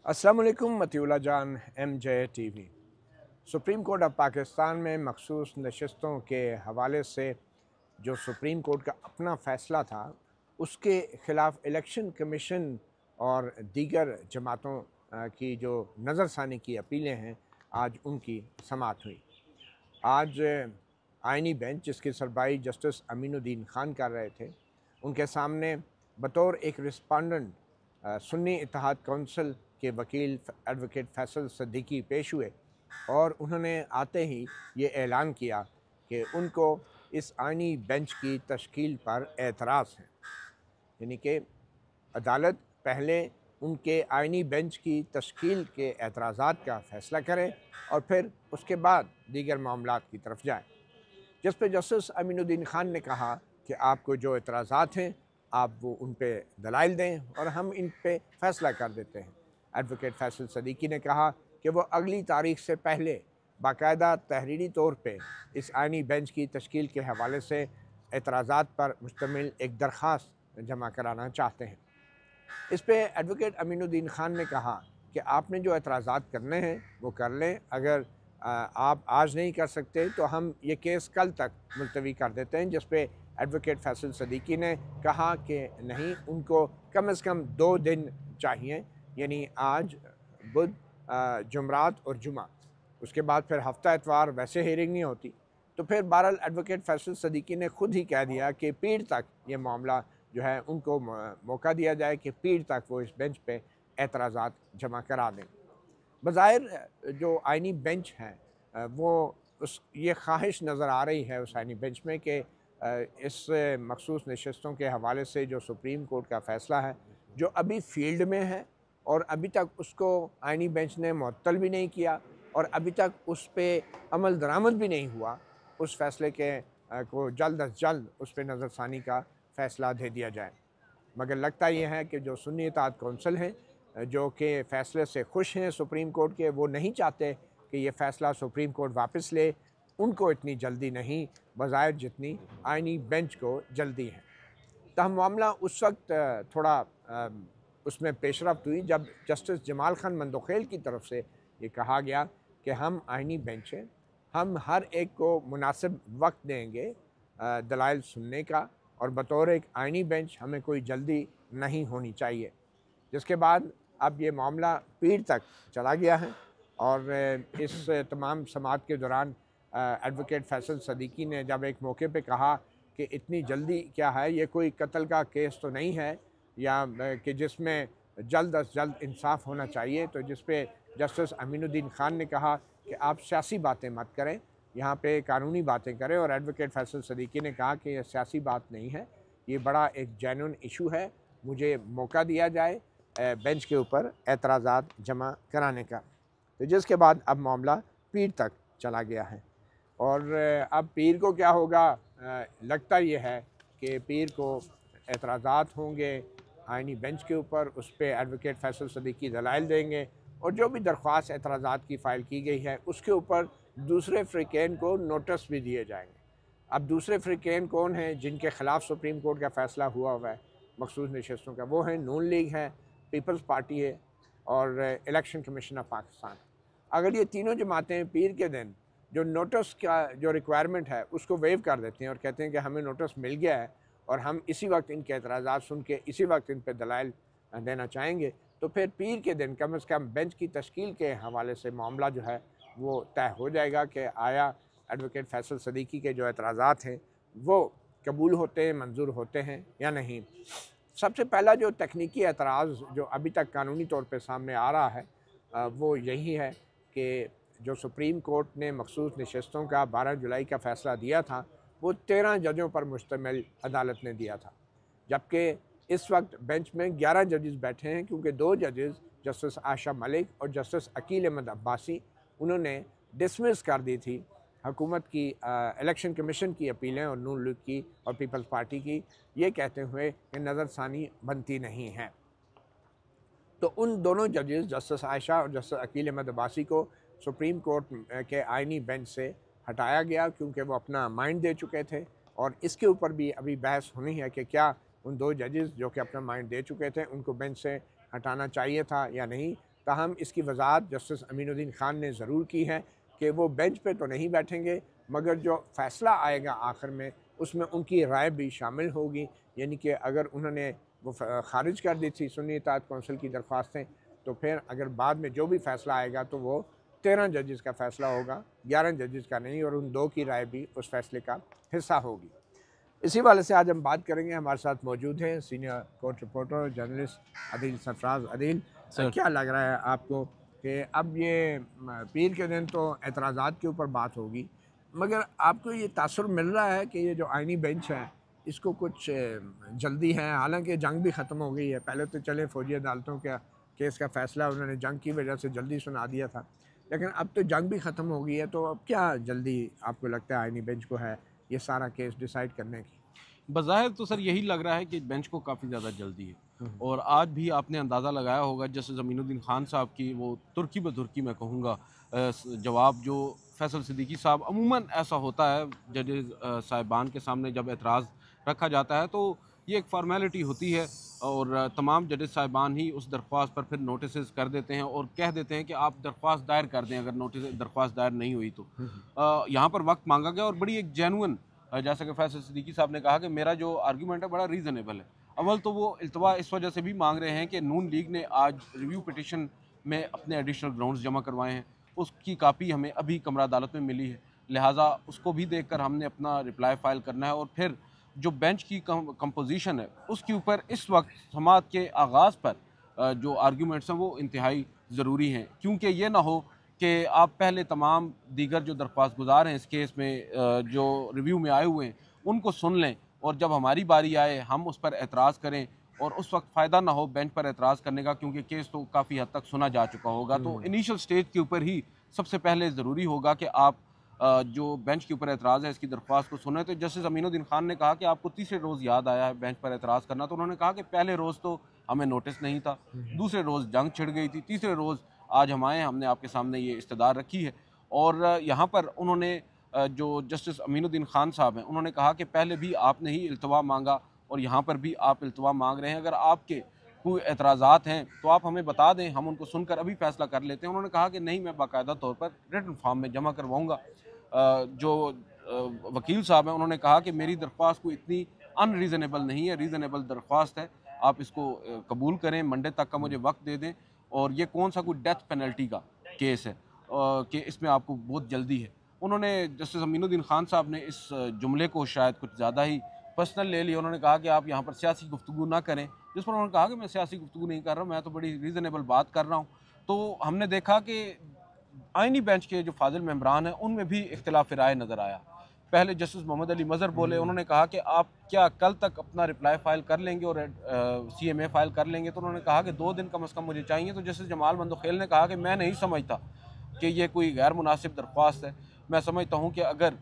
अस्सलाम वालेकुम मतीउल्ला जान MJ TV। Supreme court of Pakistan में मखसूस नशस्तों के हवाले से जो सुप्रीम कोर्ट का अपना फ़ैसला था उसके ख़िलाफ़ इलेक्शन कमीशन और दीगर जमातों की जो नज़रसानी की अपीलें हैं, आज उनकी समाअत हुई। आज आइनी बेंच जिसकी सरबराही जस्टिस अमीनुद्दीन ख़ान कर रहे थे, उनके सामने बतौर एक रिस्पॉन्डेंट सुन्नी इत्तेहाद कौंसिल के वकील एडवोकेट फैसल सिद्दीकी पेश हुए और उन्होंने आते ही ये ऐलान किया कि उनको इस आइनी बेंच की तश्कील पर एतराज़ है। यानी कि अदालत पहले उनके आइनी बेंच की तश्कील के एतराज़ात का फ़ैसला करे और फिर उसके बाद दीगर मामलात की तरफ जाए। जिस पर जस्टिस अमीनुद्दीन ख़ान ने कहा कि आपको जो एतराज़ात हैं आप वो उन पे दलाइल दें और हम इन पे फ़ैसला कर देते हैं। एडवोकेट फैसल सिद्दीकी ने कहा कि वो अगली तारीख से पहले बाकायदा तहरीरी तौर पे इस आइनी बेंच की तश्कील के हवाले से एतराज़ात पर मुश्तमिल एक दरख्वास्त जमा कराना चाहते हैं। इस पे एडवोकेट अमीनुद्दीन ख़ान ने कहा कि आपने जो एतराज़ात करने हैं वो कर लें, अगर आप आज नहीं कर सकते तो हम ये केस कल तक मुलतवी कर देते हैं। जिस पे एडवोकेट फैसल सिद्दीकी ने कहा कि नहीं, उनको कम से कम 2 दिन चाहिए, यानी आज बुध, जुमरात और जुमा, उसके बाद फिर हफ्ता इतवार वैसे हेयरिंग नहीं होती। तो फिर बहरहाल एडवोकेट फैसल सिद्दीकी ने खुद ही कह दिया कि पीर तक ये मामला जो है उनको मौका दिया जाए कि पीर तक वो इस बेंच पे एतराज़ात जमा करा दें। बज़ाहिर जो आइनी बेंच है वो उस ये ख्वाहिश नज़र आ रही है उस आइनी बेंच में कि इस मखसूस नशस्तों के हवाले से जो सुप्रीम कोर्ट का फ़ैसला है, जो अभी फील्ड में है और अभी तक उसको आइनी बेंच ने मुअत्तल भी नहीं किया और अभी तक उस पर अमल दरामद भी नहीं हुआ, उस फ़ैसले के को जल्द अज जल्द उस पर नज़रसानी का फ़ैसला दे दिया जाए। मगर लगता यह है कि जो सुन्नी इत्तेहाद कौंसिल हैं, जो कि फ़ैसले से खुश हैं सुप्रीम कोर्ट के, वो नहीं चाहते कि ये फ़ैसला सुप्रीम कोर्ट वापस ले। उनको इतनी जल्दी नहीं बज़ाहिर जितनी आइनी बेंच को जल्दी है। तहम मामला उस वक्त थोड़ा उसमें पेशरफ्त हुई जब जस्टिस जमाल खान मंदोखेल की तरफ से ये कहा गया कि हम आइनी बेंच हैं, हम हर एक को मुनासिब वक्त देंगे दलाइल सुनने का, और बतौर एक आइनी बेंच हमें कोई जल्दी नहीं होनी चाहिए। जिसके बाद अब ये मामला पीर तक चला गया है और इस तमाम समाअत के दौरान एडवोकेट फैसल सिद्दीकी ने जब एक मौके पे कहा कि इतनी जल्दी क्या है, ये कोई कत्ल का केस तो नहीं है या कि जिसमें जल्द अज जल्द इंसाफ होना चाहिए, तो जिस पे जस्टिस अमीनुद्दीन ख़ान ने कहा कि आप सियासी बातें मत करें, यहाँ पे कानूनी बातें करें। और एडवोकेट फैसल सिद्दीकी ने कहा कि यह सियासी बात नहीं है, ये बड़ा एक जेन्युइन इशू है, मुझे मौका दिया जाए बेंच के ऊपर एतराज़ात जमा कराने का। तो जिसके बाद अब मामला पीर तक चला गया है और अब पीर को क्या होगा, लगता ये है कि पीर को एतराज़ात होंगे आइनी बेंच के ऊपर, उस पर एडवोकेट फैसल सिद्दीकी दलाइल देंगे और जो भी दरख्वास्त एतराज़ात की फ़ाइल की गई है उसके ऊपर दूसरे फ़रीक़ैन को नोटिस भी दिए जाएंगे। अब दूसरे फ़रीक़ैन कौन हैं जिनके ख़िलाफ़ सुप्रीम कोर्ट का फ़ैसला हुआ है मखसूस नशस्तों का? वो हैं नून लीग है, पीपल्स पार्टी है और इलेक्शन कमीशन ऑफ पाकिस्तान। अगर ये तीनों जमातें पीर के दिन जो नोटिस का जो रिक्वायरमेंट है उसको वेव कर देते हैं और कहते हैं कि हमें नोटिस मिल गया है और हम इसी वक्त इनके एतराज़ात सुन के इसी वक्त इन पर दलाइल देना चाहेंगे, तो फिर पीर के दिन कम से कम बेंच की तश्कील के हवाले से मामला जो है वो तय हो जाएगा कि आया एडवोकेट फैसल सिद्दीकी के जो एतराज़ात हैं वो कबूल होते हैं, मंजूर होते हैं या नहीं। सबसे पहला जो तकनीकी एतराज़ जो अभी तक कानूनी तौर पे सामने आ रहा है वो यही है कि जो सुप्रीम कोर्ट ने मखसूस नशस्तों का 12 जुलाई का फ़ैसला दिया था वो 13 जजों पर मुश्तमिल अदालत ने दिया था, जबकि इस वक्त बेंच में 11 जजेस बैठे हैं, क्योंकि 2 जजेस जस्टिस आयशा मलिक और जस्टिस अकील अहमद अब्बासी उन्होंने डिसमिस कर दी थी हुकूमत की इलेक्शन कमीशन की अपीलें और नून लीग की और पीपल्स पार्टी की, ये कहते हुए कि नज़रसानी बनती नहीं है। तो उन दोनों जजेस जस्टिस आयशा और जस्टिस अकील अहमद अब्बासी को सुप्रीम कोर्ट के आइनी बेंच से हटाया गया, क्योंकि वो अपना माइंड दे चुके थे और इसके ऊपर भी अभी बहस होनी है कि क्या उन 2 जजेस जो कि अपना माइंड दे चुके थे उनको बेंच से हटाना चाहिए था या नहीं, ताहम इसकी वजाहत जस्टिस अमीनुद्दीन खान ने ज़रूर की है कि वो बेंच पे तो नहीं बैठेंगे, मगर जो फ़ैसला आएगा आखिर में उसमें उनकी राय भी शामिल होगी। यानी कि अगर उन्होंने वो ख़ारिज कर दी थी सुन्नी इत्तेहाद कौंसिल की दरख्वास्तें, तो फिर अगर बाद में जो भी फ़ैसला आएगा तो वो 13 जजेस का फ़ैसला होगा, 11 जजेस का नहीं, और उन 2 की राय भी उस फैसले का हिस्सा होगी। इसी वाले से आज हम बात करेंगे। हमारे साथ मौजूद हैं senior court reporter journalist Adeel Sarfaraz. Adeel, क्या लग रहा है आपको कि अब ये पीर के दिन तो एतराज़ात के ऊपर बात होगी, मगर आपको ये तासुर मिल रहा है कि ये जो आइनी बेंच है इसको कुछ जल्दी है? हालांकि जंग भी ख़त्म हो गई है, पहले तो चले फौजी अदालतों का केस का फ़ैसला उन्होंने जंग की वजह से जल्दी सुना दिया था, लेकिन अब तो जंग भी ख़त्म हो गई है, तो अब क्या जल्दी आपको लगता है आइनी बेंच को है ये सारा केस डिसाइड करने की? बज़ाहिर तो सर यही लग रहा है कि बेंच को काफ़ी ज़्यादा जल्दी है। और आज भी आपने अंदाज़ा लगाया होगा जस्टिस अमीनुद्दीन खान साहब की वो तुर्की ब तुर्की मैं कहूँगा जवाब जो फैसल सिद्दीकी साहब, अमूमन ऐसा होता है जजेस साहिबान के सामने जब एतराज़ रखा जाता है तो ये एक फ़ॉर्मेलिटी होती है और तमाम जजेस साहिबान ही उस दरख्वास्त पर फिर नोटिस कर देते हैं और कह देते हैं कि आप दरख्वास्त दायर कर दें अगर दरख्वास्त दायर नहीं हुई तो। यहाँ पर वक्त मांगा गया और बड़ी एक जेन्युइन, जैसा कि फैसल सिद्दीकी साहब ने कहा कि मेरा जो आर्गूमेंट है बड़ा रीज़नेबल है। अव्वल तो वो इल्तवा इस वजह से भी मांग रहे हैं कि नून लीग ने आज रिव्यू पिटिशन में अपने एडिशनल ग्राउंड्स जमा करवाए हैं, उसकी कापी हमें अभी कमरा अदालत में मिली है, लिहाजा उसको भी देखकर हमने अपना रिप्लाई फ़ाइल करना है। और फिर जो बेंच की कंपोजिशन है उसके ऊपर इस वक्त समाअत के आगाज़ पर जो आर्गूमेंट्स हैं वो इंतहाई ज़रूरी हैं, क्योंकि ये ना हो कि आप पहले तमाम दीगर जो दरख्वास्त गुजार हैं इस केस में जो रिव्यू में आए हुए हैं उनको सुन लें और जब हमारी बारी आए हम उस पर एतराज़ करें और उस वक्त फ़ायदा ना हो बेंच पर एतराज़ करने का, क्योंकि केस तो काफ़ी हद तक सुना जा चुका होगा। तो इनिशियल स्टेज के ऊपर ही सबसे पहले ज़रूरी होगा कि आप जो बेंच के ऊपर एतराज़ है इसकी दरख्वास्त को सुने। तो जस्टिस अमीनुद्दीन खान ने कहा कि आपको तीसरे रोज़ याद आया है बेंच पर एतराज़ करना, तो उन्होंने कहा कि पहले रोज़ तो हमें नोटिस नहीं था, दूसरे रोज़ जंग छिड़ गई थी, तीसरे रोज़ आज हम आए, हमने आपके सामने ये इस्तदार रखी है। और यहाँ पर उन्होंने जो जस्टिस अमीनुद्दीन खान साहब हैं उन्होंने कहा कि पहले भी आपने ही इल्तवा मांगा और यहाँ पर भी आप इल्तवा मांग रहे हैं, अगर आपके कोई एतराज़ात हैं तो आप हमें बता दें, हम उनको सुनकर अभी फ़ैसला कर लेते हैं। उन्होंने कहा कि नहीं, मैं बाकायदा तौर पर रिटन फॉर्म में जमा करवाऊँगा। जो वकील साहब हैं उन्होंने कहा कि मेरी दरख्वास्त कोई इतनी अनरीज़नेबल नहीं है, रीज़नेबल दरख्वास्त है, आप इसको कबूल करें, मंडे तक का मुझे वक्त दे दें। और ये कौन सा कोई डेथ पेनल्टी का केस है कि इसमें आपको बहुत जल्दी है। उन्होंने जस्टिस अमीनुद्दीन खान साहब ने इस जुमले को शायद कुछ ज़्यादा ही पर्सनल ले लिया। उन्होंने कहा कि आप यहाँ पर सियासी गुफ्तगू ना करें, जिस पर उन्होंने कहा कि मैं सियासी गुफ्तगू नहीं कर रहा हूँ, मैं तो बड़ी रीज़नेबल बात कर रहा हूँ। तो हमने देखा कि आइनी बेंच के जो फाजिल मेंबरान हैं उनमें भी इख्तिलाफ राय नज़र आया। पहले जस्टिस मोहम्मद अली मज़हर बोले, उन्होंने कहा कि आप क्या कल तक अपना रिप्लाई फ़ाइल कर लेंगे और CMA फ़ाइल कर लेंगे, तो उन्होंने कहा कि 2 दिन कम से कम मुझे चाहिए। तो जस्टिस जमाल मंदोखेल ने कहा कि मैं नहीं समझता कि ये कोई गैर मुनासिब दरख्वास्त है, मैं समझता हूँ कि अगर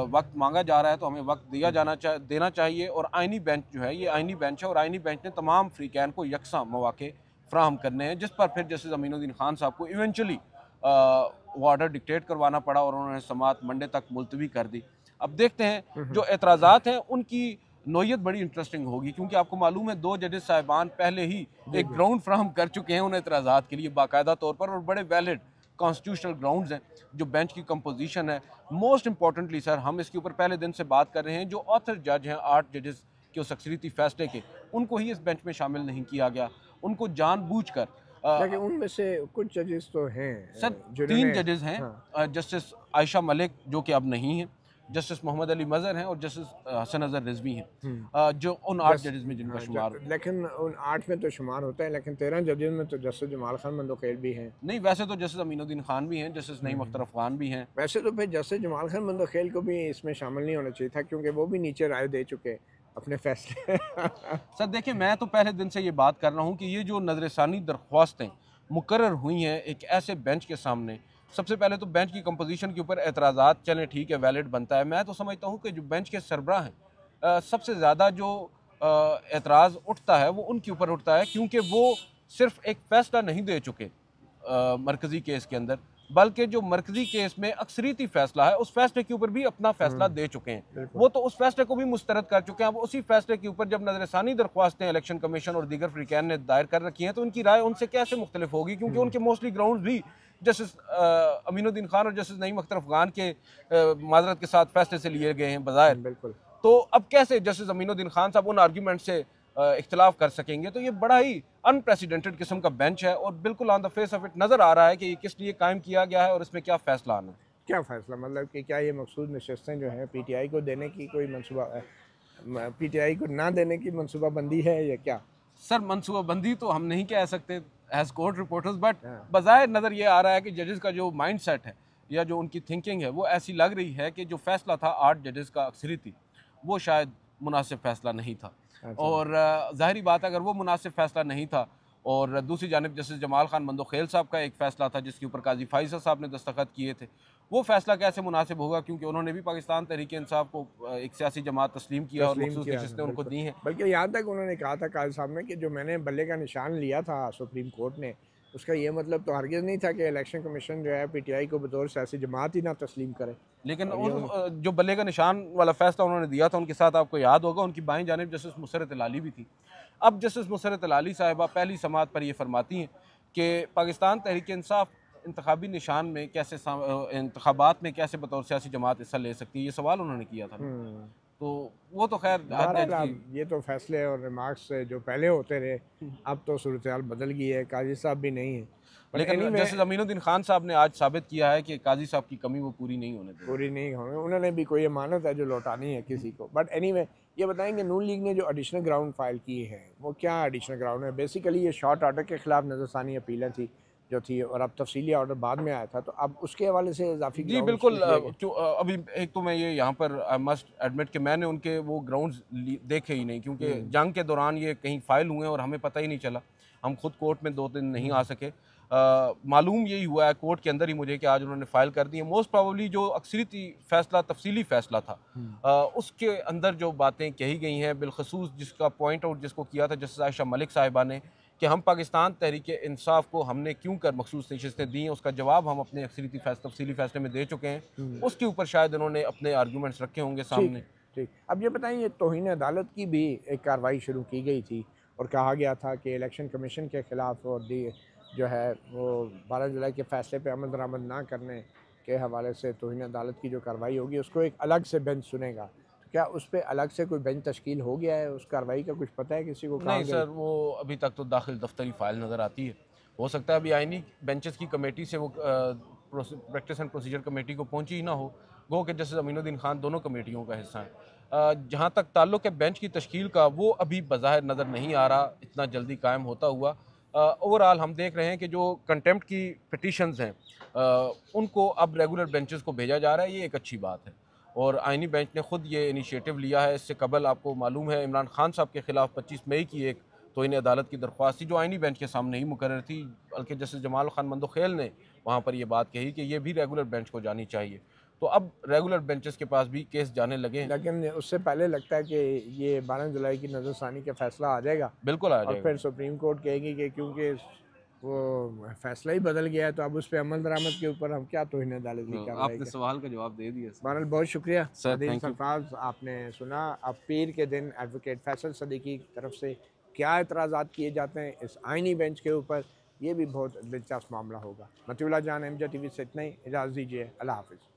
वक्त मांगा जा रहा है तो हमें वक्त देना चाहिए। और आइनी बेंच जो है ये आइनी बेंच है और आइनी बेंच ने तमाम फ्रीकैन को यकसा मौके फ्राहम करने हैं, जिस पर फिर जस्टिस अमीनुद्दीन खान साहब को इवेंचुअली वो ऑर्डर डिक्टेट करवाना पड़ा और उन्होंने समाअत मंडे तक मुलतवी कर दी। अब देखते हैं जो एतराज़ात हैं उनकी नोयत बड़ी इंटरेस्टिंग होगी, क्योंकि आपको मालूम है 2 जजेस साहिबान पहले ही एक ग्राउंड फ्राहम कर चुके हैं उन एतराज़ात के लिए बाकायदा तौर पर, और बड़े वैलिड कॉन्स्टिट्यूशनल ग्राउंड्स हैं। जो बेंच की कंपोजिशन है, मोस्ट इंपॉर्टेंटली सर हम इसके ऊपर पहले दिन से बात कर रहे हैं, जो ऑथर जज हैं 8 जजेस के उस अक्सरियती फैसले के, उनको ही इस बेंच में शामिल नहीं किया गया। उनको जानबूझकर लेकिन उनमें से कुछ जजेस तो हैं सर, 3 जजेस हैं। हाँ। जस्टिस आयशा मलिक जो कि अब नहीं हैं, जस्टिस मोहम्मद अली मज़हर हैं और जस्टिस हसन अज़हर रिजवी हैं, जो उन 8 जजेस में जिनका शुमार। लेकिन उन 8 में तो शुमार होता है, लेकिन 13 जजेस में तो जस्टिस जमाल खान मंदोखेल भी हैं। नहीं, वैसे तो जस्टिस अमीनुद्दीन खान भी हैं, जस्टिस नईम अख्तर अफ़गान भी हैं। वैसे तो फिर जस्टिस जमाल खान मंदोखेल को भी इसमें शामिल नहीं होना चाहिए था, क्योंकि वो भी नीचे राय दे चुके अपने फैसले। सर देखिए, मैं तो पहले दिन से ये बात कर रहा हूँ कि ये जो नज़रसानी दरख्वास्तें मुकर्रर हुई हैं एक ऐसे बेंच के सामने, सबसे पहले तो बेंच की कंपोजिशन के ऊपर एतराज़ात चलें, ठीक है, वैलिड बनता है। मैं तो समझता हूँ कि जो बेंच के सरबराह हैं सबसे ज़्यादा जो एतराज़ उठता है वो उनके ऊपर उठता है, क्योंकि वो सिर्फ एक फ़ैसला नहीं दे चुके मरकज़ी केस के अंदर, बल्कि जो मरकजी केस में अक्सरियती फैसला है उस फैसले के ऊपर भी अपना फैसला दे चुके हैं। वो तो उस फैसले को भी मुस्तरद कर चुके हैं। अब उसी फैसले के ऊपर जब नजरसानी दरख्वास्तें इलेक्शन कमीशन और दीगर फ्रीकैन ने दायर कर रखी हैं तो उनकी राय उनसे कैसे मुख्तलिफ होगी, क्योंकि उनके मोस्टली ग्राउंड भी जस्टिस अमीनुद्दीन खान और जस्टिस नईम अख्तर अफगान के माजरत के साथ फैसले से लिए गए हैं बज़ाहिर। बिल्कुल। तो अब कैसे जस्टिस अमीनुद्दीन खान साहब उन आर्ग्यूमेंट से इख्तलाफ कर सकेंगे? तो ये बड़ा ही अनप्रेसिडेंटेड किस्म का बेंच है और बिल्कुल on the face of it नज़र आ रहा है कि ये किस लिए कायम किया गया है और इसमें क्या फैसला आना है। क्या फ़ैसला, मतलब कि क्या ये मखसूस नशस्तें जो हैं पीटीआई को देने की कोई मनसूबा, पीटीआई को ना देने की मनसूबाबंदी है या क्या? सर मनसूबाबंदी तो हम नहीं कह सकते एज कोर्ट रिपोर्टर्स, बट हाँ। बज़ाहिर नज़र ये आ रहा है कि जजेस का जो माइंड सेट है या जो उनकी थिंकिंग है वो ऐसी लग रही है कि जो फैसला था 8 जजेस का अक्सरियती वो शायद मुनासिब फैसला नहीं था। अच्छा। और ज़ाहिरी बात है अगर वो मुनासिब फैसला नहीं था और दूसरी जानिब जस्टिस जमाल खान मंदोखेल साहब का एक फ़ैसला था जिसके ऊपर काजी फाइज़ साहब ने दस्तखत किए थे, वो फैसला कैसे मुनासिब होगा, क्योंकि उन्होंने भी पाकिस्तान तहरीक इंसाफ को एक सियासी जमात तस्लीम किया और मखसूस नशिस्तें उनको दी हैं। बल्कि यहाँ तक उन्होंने कहा था काजी साहब ने कि जो मैंने बल्ले का निशान लिया था सुप्रीम कोर्ट ने, उसका ये मतलब तो हरगिज़ नहीं था कि इलेक्शन कमीशन जो है पीटीआई को बतौर सियासी जमात ही ना तस्लीम करे। लेकिन जो बल्ले का निशान वाला फैसला उन्होंने दिया था उनके साथ आपको याद होगा उनकी बाईं जानिब जस्टिस मुसर्रत अलाली भी थी। अब जस्टिस मुसर्रत अलाली साहिबा पहली समाअत पर ये फरमाती हैं कि पाकिस्तान तहरीक इंसाफ इंतखाबी निशान में कैसे इंतखाबात में कैसे बतौर सियासी जमात हिस्सा ले सकती है, ये सवाल उन्होंने किया था। तो वो तो खैर ये तो फैसले और रिमार्क्स जो पहले होते रहे, अब तो सूरत हाल बदल गई है, काजी साहब भी नहीं है। लेकिन जस्टिस अमीनुद्दीन खान साहब ने आज साबित किया है कि काजी साहब की कमी वो पूरी नहीं होने देंगे। पूरी नहीं होने, उन्होंने भी कोई अमानत है जो लौटानी है किसी को। बट एनीवे ये बताएंगे नून लीग ने जो एडिशनल ग्राउंड फाइल की है वो क्या एडिशनल ग्राउंड है? बेसिकली ये शॉर्ट ऑर्डर के खिलाफ नजरसानी अपीलें थी जो थी, और अब तफसीली ऑर्डर बाद में आया था, तो अब उसके हवाले से इजाफी जी बिल्कुल। अभी एक तो मैं ये यहाँ पर आई मस्ट एडमिट कि मैंने उनके वो ग्राउंड्स देखे ही नहीं, क्योंकि जंग के दौरान ये कहीं फाइल हुए और हमें पता ही नहीं चला। हम खुद कोर्ट में 2 दिन नहीं आ सके। मालूम यही हुआ है कोर्ट के अंदर ही मुझे कि आज उन्होंने फाइल कर दी है। मोस्ट प्रोबेबली जो अक्सरियती फैसला तफसीली फैसला था उसके अंदर जो बातें कही गई हैं, बिलखसूस जिसका पॉइंट आउट जिसको किया था जस्टिस आयशा मलिक साहिबा ने कि हम पाकिस्तान तहरीक इंसाफ को हमने क्यों कर मखसूस नशिस्तें दी हैं, उसका जवाब हम अपने अक्सरियती तफसीली फैसले में दे चुके हैं। उसके ऊपर शायद उन्होंने अपने आर्गूमेंट्स रखे होंगे सामने। ठीक, अब ये बताएं, ये तौहीन अदालत की भी एक कार्रवाई शुरू की गई थी और कहा गया था कि इलेक्शन कमीशन के ख़िलाफ़ और जो है वो 12 जुलाई के फ़ैसले पे अमल दरामद ना करने के हवाले से तौहीन अदालत की जो कार्रवाई होगी उसको एक अलग से बेंच सुनेगा। तो क्या उस पर अलग से कोई बेंच तश्कील हो गया है? उस कार्रवाई का कुछ पता है किसी को? नहीं सर, वो अभी तक तो दाखिल दफ्तरी फाइल नज़र आती है। हो सकता है अभी आईनी बेंचेस की कमेटी से वो प्रैक्टिस एंड प्रोसीजर कमेटी को पहुंची ही ना हो। गो कि जस्टिस अमीनुद्दीन खान दोनों कमेटियों का हिस्सा है। जहाँ तक ताल्लुक़ है बेंच की तश्कील का, वो अभी बज़ाहिर नज़र नहीं आ रहा इतना जल्दी कायम होता हुआ। ओवरऑल हम देख रहे हैं कि जो कंटेम्प्ट की पिटीशंस हैं उनको अब रेगुलर बेंचेस को भेजा जा रहा है, ये एक अच्छी बात है। और आइनी बेंच ने ख़ुद ये इनिशिएटिव लिया है। इससे कबल आपको मालूम है इमरान खान साहब के ख़िलाफ़ 25 मई की एक तौहीन अदालत की दरख्वास्त थी जो आइनी बेंच के सामने ही मुकर्रर थी, बल्कि जस्टिस जमाल खान मंदोखेल ने वहाँ पर यह बात कही कि ये भी रेगुलर बेंच को जानी चाहिए। तो अब रेगुलर बेंचेस के पास भी केस जाने लगे हैं। लेकिन उससे पहले लगता है कि ये 12 जुलाई की नज़रसानी का फ़ैसला आ जाएगा। बिल्कुल आ जाएगा। और फिर सुप्रीम कोर्ट कहेगी कि क्योंकि वो फैसला ही बदल गया है तो अब उस पर अमल दरामद के ऊपर हम क्या तौहीन अदालत की कार्रवाई। आपने सवाल का जवाब दे दिया। बहरहाल बहुत शुक्रिया सर, दिन सरफराज, आपने सुना अब पीर के दिन एडवोकेट फैसल सदीकी की तरफ से क्या एतराज़ात किए जाते हैं इस आइनी बेंच के ऊपर। ये भी बहुत दिलचस्प मामला होगा। मतीउल्लाह जान, MJ TV से इतना ही, इजाज़त दीजिए। अल्लाह हाफ़िज़।